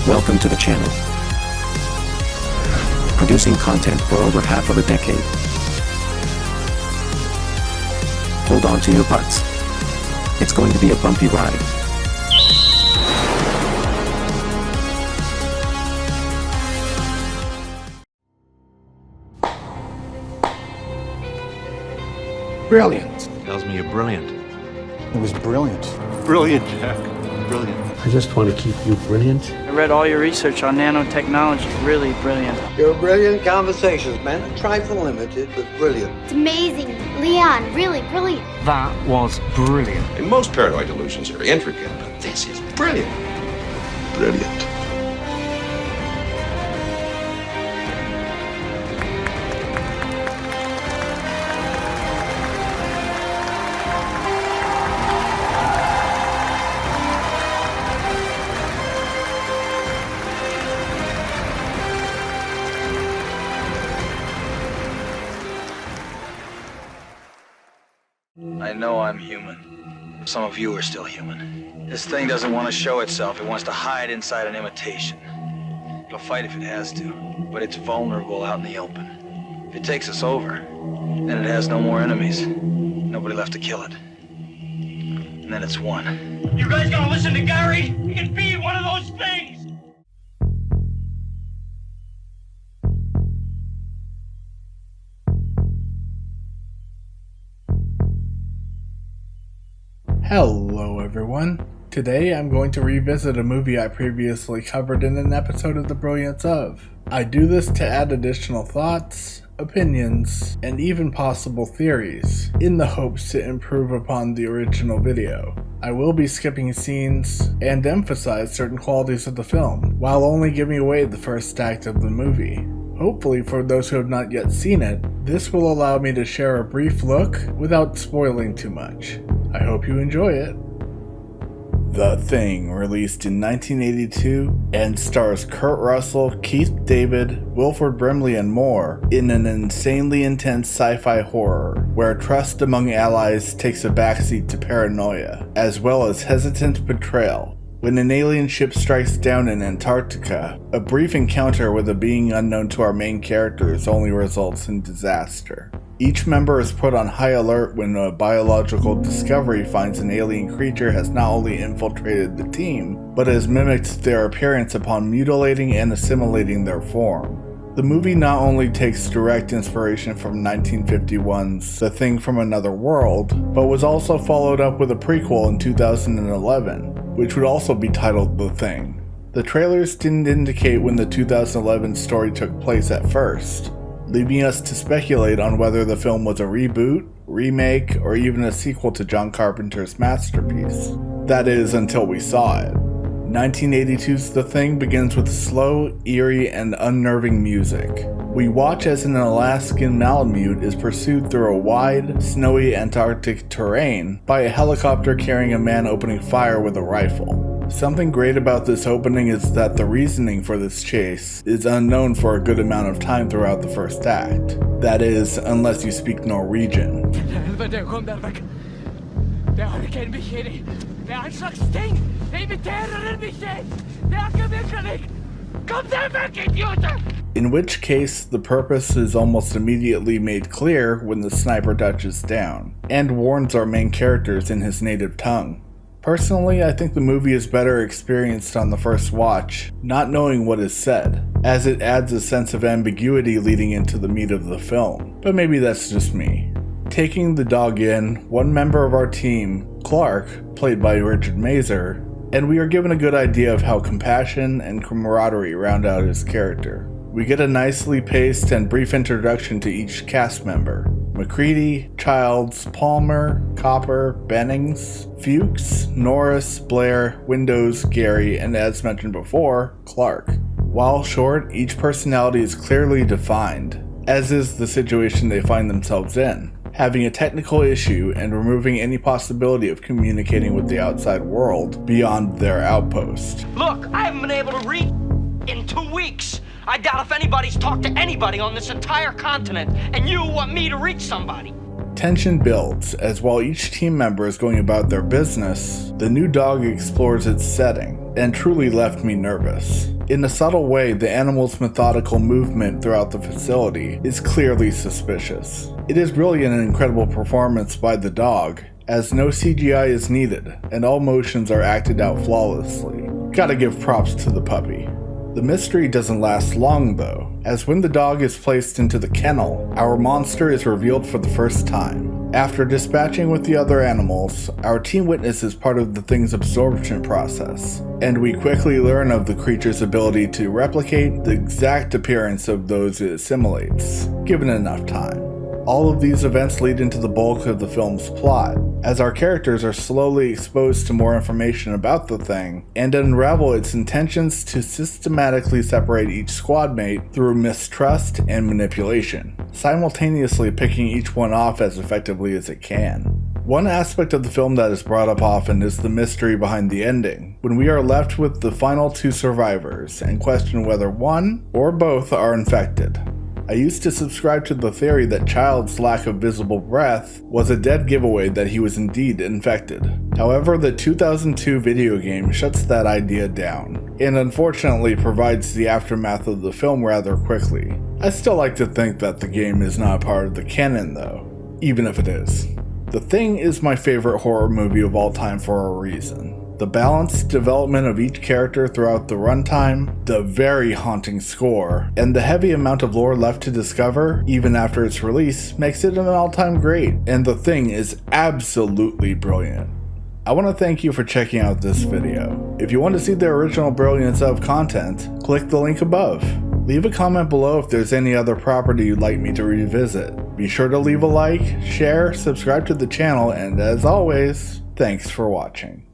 Welcome to the channel. Producing content for over half of a decade. Hold on to your butts. It's going to be a bumpy ride. Brilliant. Tells me you're brilliant. It was brilliant. Brilliant, Jack. Brilliant. I just want to keep you brilliant. I read all your research on nanotechnology. Really brilliant. Your brilliant conversations, man. A trifle limited, but brilliant. It's amazing. Leon, really brilliant. That was brilliant. And most paranoid delusions are intricate, but this is brilliant. Brilliant. I know I'm human. Some of you are still human. This thing doesn't want to show itself. It wants to hide inside an imitation. It'll fight if it has to, but it's vulnerable out in the open. If it takes us over, then it has no more enemies. Nobody left to kill it. And then it's won. You guys gonna listen to Gary? He can be one of those things! Hello everyone. Today I'm going to revisit a movie I previously covered in an episode of The Brilliance Of. I do this to add additional thoughts, opinions, and even possible theories, in the hopes to improve upon the original video. I will be skipping scenes and emphasize certain qualities of the film, while only giving away the first act of the movie. Hopefully, for those who have not yet seen it, this will allow me to share a brief look without spoiling too much. I hope you enjoy it. The Thing, released in 1982, and stars Kurt Russell, Keith David, Wilford Brimley, and more, in an insanely intense sci-fi horror, where trust among allies takes a backseat to paranoia, as well as hesitant betrayal. When an alien ship strikes down in Antarctica, a brief encounter with a being unknown to our main characters only results in disaster. Each member is put on high alert when a biological discovery finds an alien creature has not only infiltrated the team, but has mimicked their appearance upon mutilating and assimilating their form. The movie not only takes direct inspiration from 1951's The Thing from Another World, but was also followed up with a prequel in 2011, which would also be titled The Thing. The trailers didn't indicate when the 2011 story took place at first, leaving us to speculate on whether the film was a reboot, remake, or even a sequel to John Carpenter's masterpiece. That is, until we saw it. 1982's The Thing begins with slow, eerie, and unnerving music. We watch as an Alaskan Malamute is pursued through a wide, snowy Antarctic terrain by a helicopter carrying a man opening fire with a rifle. Something great about this opening is that the reasoning for this chase is unknown for a good amount of time throughout the first act. That is, unless you speak Norwegian. In which case, the purpose is almost immediately made clear when the sniper touches down, and warns our main characters in his native tongue. Personally, I think the movie is better experienced on the first watch, not knowing what is said, as it adds a sense of ambiguity leading into the meat of the film, but maybe that's just me. Taking the dog in, one member of our team, Clark, played by Richard Mazer, and we are given a good idea of how compassion and camaraderie round out his character. We get a nicely paced and brief introduction to each cast member. McCready, Childs, Palmer, Copper, Bennings, Fuchs, Norris, Blair, Windows, Gary, and as mentioned before, Clark. While short, each personality is clearly defined, as is the situation they find themselves in, having a technical issue and removing any possibility of communicating with the outside world beyond their outpost. Look, I haven't been able to read in 2 weeks. I doubt if anybody's talked to anybody on this entire continent, and you want me to reach somebody. Tension builds, as while each team member is going about their business, the new dog explores its setting, and truly left me nervous. In a subtle way, the animal's methodical movement throughout the facility is clearly suspicious. It is really an incredible performance by the dog, as no CGI is needed, and all motions are acted out flawlessly. Gotta give props to the puppy. The mystery doesn't last long though, as when the dog is placed into the kennel, our monster is revealed for the first time. After dispatching with the other animals, our team witnesses part of the thing's absorption process, and we quickly learn of the creature's ability to replicate the exact appearance of those it assimilates, given enough time. All of these events lead into the bulk of the film's plot, as our characters are slowly exposed to more information about the thing, and unravel its intentions to systematically separate each squad mate through mistrust and manipulation, simultaneously picking each one off as effectively as it can. One aspect of the film that is brought up often is the mystery behind the ending, when we are left with the final two survivors and question whether one or both are infected. I used to subscribe to the theory that Child's lack of visible breath was a dead giveaway that he was indeed infected. However, the 2002 video game shuts that idea down, and unfortunately provides the aftermath of the film rather quickly. I still like to think that the game is not part of the canon though, even if it is. The Thing is my favorite horror movie of all time for a reason. The balanced development of each character throughout the runtime, the very haunting score, and the heavy amount of lore left to discover, even after its release, makes it an all-time great, and The Thing is absolutely brilliant. I want to thank you for checking out this video. If you want to see the original Brilliance Of content, click the link above. Leave a comment below if there's any other property you'd like me to revisit. Be sure to leave a like, share, subscribe to the channel, and as always, thanks for watching.